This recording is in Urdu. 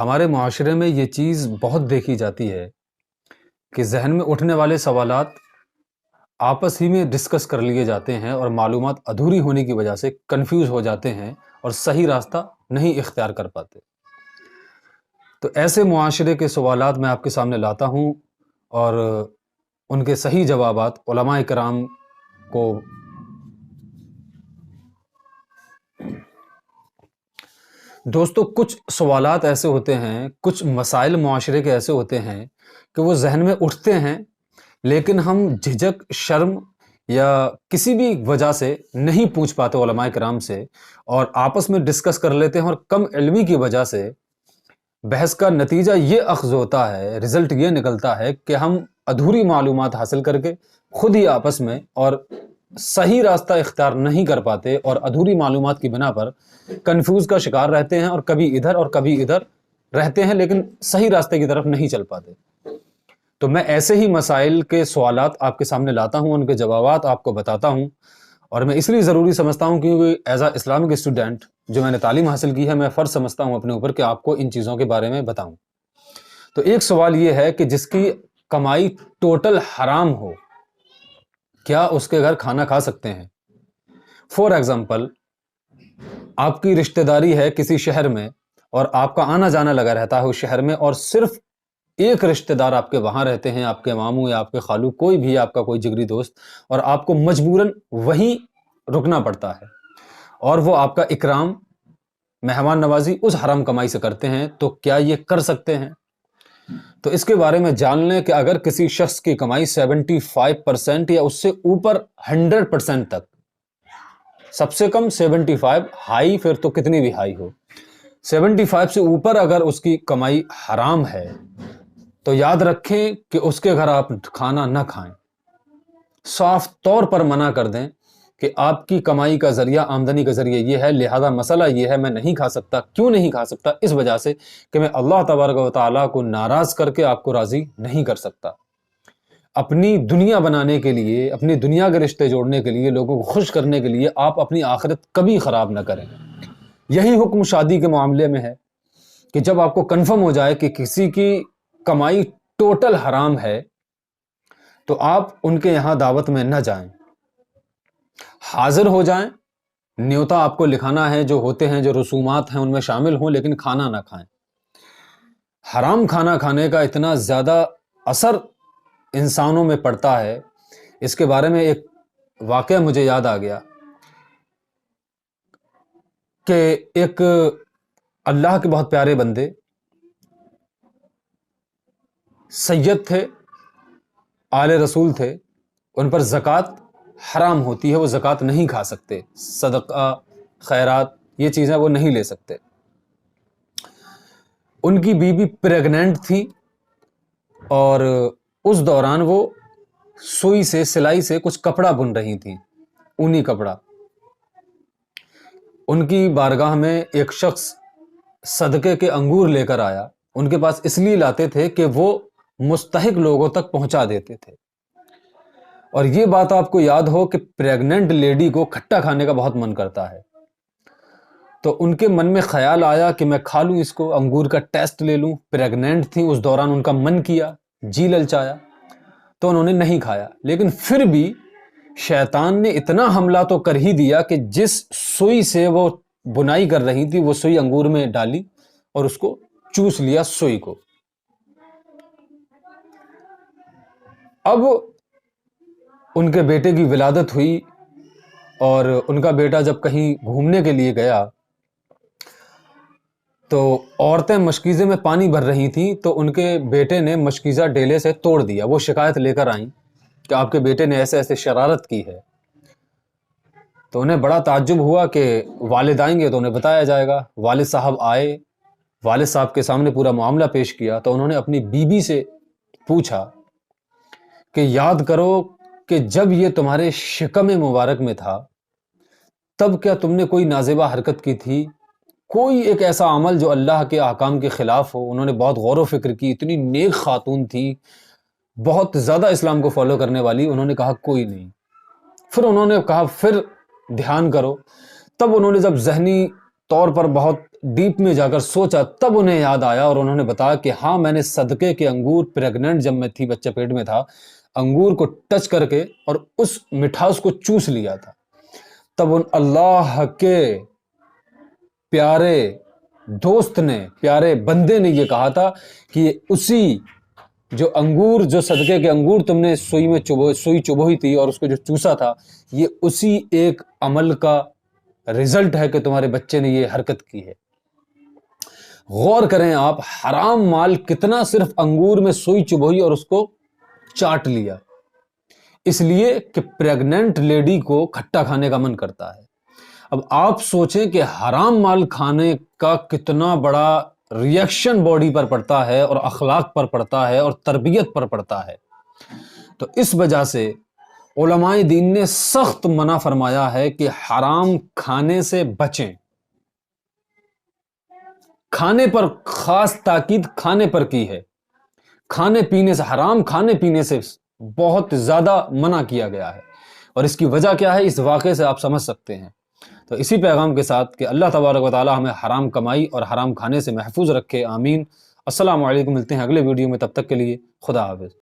ہمارے معاشرے میں یہ چیز بہت دیکھی جاتی ہے کہ ذہن میں اٹھنے والے سوالات آپس ہی میں ڈسکس کر لیے جاتے ہیں اور معلومات ادھوری ہونے کی وجہ سے کنفیوز ہو جاتے ہیں اور صحیح راستہ نہیں اختیار کر پاتے۔ تو ایسے معاشرے کے سوالات میں آپ کے سامنے لاتا ہوں اور ان کے صحیح جوابات علماء کرام کو دوستو کچھ سوالات ایسے ہوتے ہیں، کچھ مسائل معاشرے کے ایسے ہوتے ہیں کہ وہ ذہن میں اٹھتے ہیں لیکن ہم جھجک، شرم یا کسی بھی وجہ سے نہیں پوچھ پاتے علماء کرام سے، اور آپس میں ڈسکس کر لیتے ہیں، اور کم علمی کی وجہ سے بحث کا نتیجہ یہ اخذ ہوتا ہے، رزلٹ یہ نکلتا ہے کہ ہم ادھوری معلومات حاصل کر کے خود ہی آپس میں اور صحیح راستہ اختیار نہیں کر پاتے، اور ادھوری معلومات کی بنا پر کنفیوز کا شکار رہتے ہیں، اور کبھی ادھر اور کبھی ادھر رہتے ہیں لیکن صحیح راستے کی طرف نہیں چل پاتے۔ تو میں ایسے ہی مسائل کے سوالات آپ کے سامنے لاتا ہوں، ان کے جوابات آپ کو بتاتا ہوں، اور میں اس لیے ضروری سمجھتا ہوں کیونکہ ایز اے اسلامک اسٹوڈنٹ جو میں نے تعلیم حاصل کی ہے، میں فرض سمجھتا ہوں اپنے اوپر کہ آپ کو ان چیزوں کے بارے میں بتاؤں۔ تو ایک سوال یہ ہے کہ جس کی کمائی ٹوٹل حرام ہو، کیا اس کے گھر کھانا کھا سکتے ہیں؟ فار ایگزامپل، آپ کی رشتہ داری ہے کسی شہر میں اور آپ کا آنا جانا لگا رہتا ہے اس شہر میں، اور صرف ایک رشتہ دار آپ کے وہاں رہتے ہیں، آپ کے ماموں یا آپ کے خالو، کوئی بھی آپ کا کوئی جگری دوست، اور آپ کو مجبوراً وہیں رکنا پڑتا ہے، اور وہ آپ کا اکرام، مہمان نوازی اس حرام کمائی سے کرتے ہیں، تو کیا یہ کر سکتے ہیں؟ تو اس کے بارے میں جان لیں کہ اگر کسی شخص کی کمائی 75% یا اس سے اوپر 100% تک، سب سے کم 75، ہائی پھر تو کتنی بھی ہائی ہو، 75 سے اوپر اگر اس کی کمائی حرام ہے تو یاد رکھیں کہ اس کے گھر آپ کھانا نہ کھائیں، صاف طور پر منع کر دیں کہ آپ کی کمائی کا ذریعہ، آمدنی کا ذریعہ یہ ہے، لہذا مسئلہ یہ ہے میں نہیں کھا سکتا۔ کیوں نہیں کھا سکتا؟ اس وجہ سے کہ میں اللہ تبارک و تعالیٰ کو ناراض کر کے آپ کو راضی نہیں کر سکتا۔ اپنی دنیا بنانے کے لیے، اپنی دنیا کے رشتے جوڑنے کے لیے، لوگوں کو خوش کرنے کے لیے آپ اپنی آخرت کبھی خراب نہ کریں۔ یہی حکم شادی کے معاملے میں ہے کہ جب آپ کو کنفرم ہو جائے کہ کسی کی کمائی ٹوٹل حرام ہے تو آپ ان کے یہاں دعوت میں نہ جائیں، حاضر ہو جائیں، نیوتا آپ کو لکھانا ہے، جو ہوتے ہیں، جو رسومات ہیں ان میں شامل ہوں، لیکن کھانا نہ کھائیں۔ حرام کھانا کھانے کا اتنا زیادہ اثر انسانوں میں پڑتا ہے، اس کے بارے میں ایک واقعہ مجھے یاد آ گیا کہ ایک اللہ کے بہت پیارے بندے سید تھے، آل رسول تھے، ان پر زکوٰۃ حرام ہوتی ہے، وہ زکوٰۃ نہیں کھا سکتے، صدقہ، خیرات، یہ چیزیں وہ نہیں لے سکتے۔ ان کی بیوی پریگننٹ تھی، اور اس دوران وہ سوئی سے، سلائی سے کچھ کپڑا بن رہی تھیں، اونی کپڑا۔ ان کی بارگاہ میں ایک شخص صدقے کے انگور لے کر آیا، ان کے پاس اس لیے لاتے تھے کہ وہ مستحق لوگوں تک پہنچا دیتے تھے۔ اور یہ بات آپ کو یاد ہو کہ پریگننٹ لیڈی کو کھٹا کھانے کا بہت من کرتا ہے، تو ان کے من میں خیال آیا کہ میں کھا لوں اس کو، انگور کا ٹیسٹ لے لوں۔ پریگننٹ تھی، اس دوران ان کا من کیا، جی للچایا، تو انہوں نے نہیں کھایا، لیکن پھر بھی شیطان نے اتنا حملہ تو کر ہی دیا کہ جس سوئی سے وہ بنائی کر رہی تھی وہ سوئی انگور میں ڈالی اور اس کو چوس لیا، سوئی کو۔ اب ان کے بیٹے کی ولادت ہوئی، اور ان کا بیٹا جب کہیں گھومنے کے لیے گیا تو عورتیں مشکیزے میں پانی بھر رہی تھیں، تو ان کے بیٹے نے مشکیزہ ڈیلے سے توڑ دیا۔ وہ شکایت لے کر آئیں کہ آپ کے بیٹے نے ایسے ایسے شرارت کی ہے، تو انہیں بڑا تعجب ہوا کہ والد آئیں گے تو انہیں بتایا جائے گا۔ والد صاحب آئے، والد صاحب کے سامنے پورا معاملہ پیش کیا، تو انہوں نے اپنی بیوی سے پوچھا کہ یاد کرو کہ جب یہ تمہارے شکم مبارک میں تھا تب کیا تم نے کوئی نازیبہ حرکت کی تھی، کوئی ایک ایسا عمل جو اللہ کے احکام کے خلاف ہو؟ انہوں نے بہت غور و فکر کی، اتنی نیک خاتون تھی، بہت زیادہ اسلام کو فالو کرنے والی، انہوں نے کہا کوئی نہیں۔ پھر انہوں نے کہا پھر دھیان کرو، تب انہوں نے جب ذہنی طور پر بہت ڈیپ میں جا کر سوچا، تب انہیں یاد آیا اور انہوں نے بتایا کہ ہاں میں نے صدقے کے انگور پریگننٹ جب میں تھی، بچہ پیٹ میں تھا، انگور کو ٹچ کر کے اور اس مٹھاس کو چوس لیا تھا۔ تب ان اللہ کے پیارے دوست نے، پیارے بندے نے یہ کہا تھا کہ یہ اسی جو انگور، جو صدقے کے انگور تم نے سوئی چبوئی تھی اور اس کو جو چوسا تھا، یہ اسی ایک عمل کا رزلٹ ہے کہ تمہارے بچے نے یہ حرکت کی ہے۔ غور کریں آپ، حرام مال کتنا صرف انگور میں سوئی چبوئی اور اس کو چاٹ لیا، اس لیے کہ پریگننٹ لیڈی کو کھٹا کھانے کا من کرتا ہے۔ اب آپ سوچیں کہ حرام مال کھانے کا کتنا بڑا ریئیکشن باڈی پر پڑتا ہے اور اخلاق پر پڑتا ہے اور تربیت پر پڑتا ہے۔ تو اس وجہ سے علماء دین نے سخت منع فرمایا ہے کہ حرام کھانے سے بچیں۔ کھانے پر خاص تاکید کھانے پر کی ہے، کھانے پینے سے، حرام کھانے پینے سے بہت زیادہ منع کیا گیا ہے۔ اور اس کی وجہ کیا ہے، اس واقعے سے آپ سمجھ سکتے ہیں۔ تو اسی پیغام کے ساتھ کہ اللہ تبارک و تعالی ہمیں حرام کمائی اور حرام کھانے سے محفوظ رکھے، آمین۔ السلام علیکم، ملتے ہیں اگلے ویڈیو میں، تب تک کے لیے خدا حافظ۔